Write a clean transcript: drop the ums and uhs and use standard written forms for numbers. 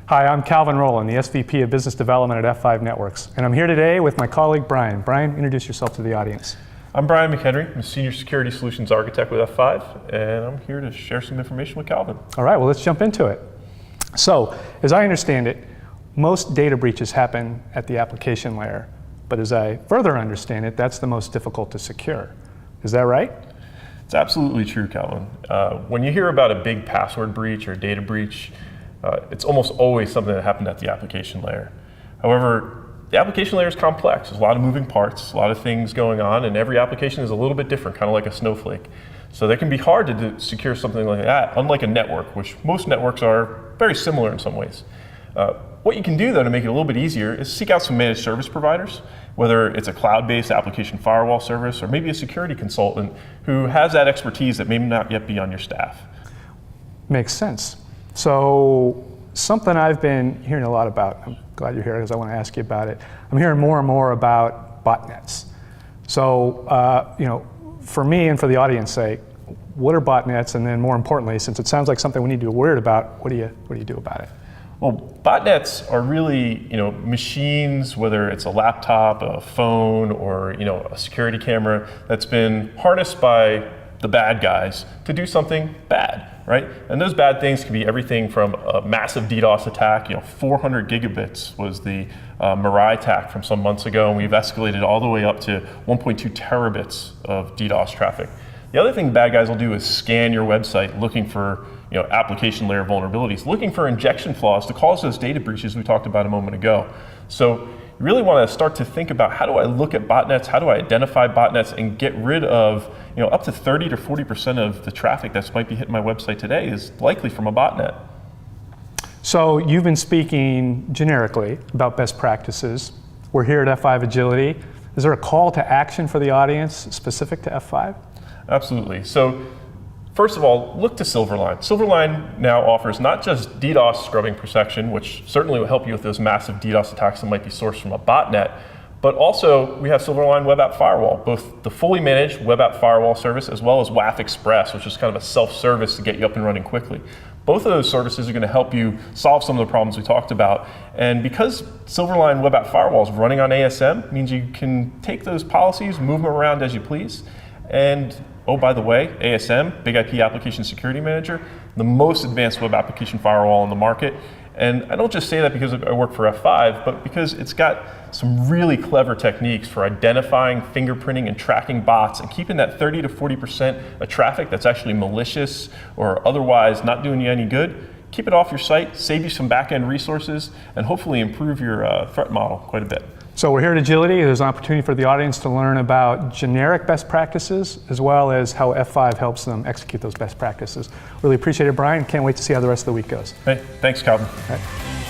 Hi, I'm Calvin Rowland, the SVP of Business Development at F5 Networks, and I'm here today with my colleague Brian. Brian, introduce yourself to the audience. I'm Brian McHenry. I'm a Senior Security Solutions Architect with F5, and I'm here to share some information with Calvin. All right, well, let's jump into it. So, as I understand it, most data breaches happen at the application layer, but as I further understand it, that's the most difficult to secure. Is that right? It's absolutely true, Calvin. When you hear about a big password breach or data breach, it's almost always something that happened at the application layer. However, the application layer is complex. There's a lot of moving parts, a lot of things going on, and every application is a little bit different, kind of like a snowflake. So that can be hard to secure something like that, unlike a network, which most networks are very similar in some ways. What you can do, though, to make it a little bit easier is seek out some managed service providers, whether it's a cloud-based application firewall service or maybe a security consultant who has that expertise that may not yet be on your staff. Makes sense. So something I've been hearing a lot about, I'm glad you're here because I want to ask you about it. I'm hearing more and more about botnets. So, for me and for the audience sake, what are botnets? And then more importantly, since it sounds like something we need to be worried about, what do you do about it? Well, botnets are really, machines, whether it's a laptop, a phone, or, a security camera that's been harnessed by the bad guys to do something bad, right? And those bad things can be everything from a massive DDoS attack. 400 gigabits was the McHenry attack from some months ago, and we've escalated all the way up to 1.2 terabits of DDoS traffic. The other thing bad guys will do is scan your website looking for application layer vulnerabilities, looking for injection flaws to cause those data breaches we talked about a moment ago. So you really want to start to think about, how do I look at botnets, how do I identify botnets and get rid of up to 30 to 40% of the traffic that might be hitting my website today is likely from a botnet. So you've been speaking generically about best practices. We're here at F5 Agility. Is there a call to action for the audience specific to F5? Absolutely. So first of all, look to Silverline. Silverline now offers not just DDoS scrubbing protection, which certainly will help you with those massive DDoS attacks that might be sourced from a botnet, but also we have Silverline Web App Firewall, both the fully managed Web App Firewall service as well as WAF Express, which is kind of a self-service to get you up and running quickly. Both of those services are going to help you solve some of the problems we talked about. And because Silverline Web App Firewall is running on ASM, means you can take those policies, move them around as you please. And oh, by the way, ASM, Big IP Application Security Manager, the most advanced web application firewall on the market. And I don't just say that because I work for F5, but because it's got some really clever techniques for identifying, fingerprinting, and tracking bots and keeping that 30 to 40% of traffic that's actually malicious or otherwise not doing you any good. Keep it off your site, save you some back-end resources, and hopefully improve your threat model quite a bit. So we're here at Agility. There's an opportunity for the audience to learn about generic best practices as well as how F5 helps them execute those best practices. Really appreciate it, Brian. Can't wait to see how the rest of the week goes. Hey, thanks, Calvin. All right.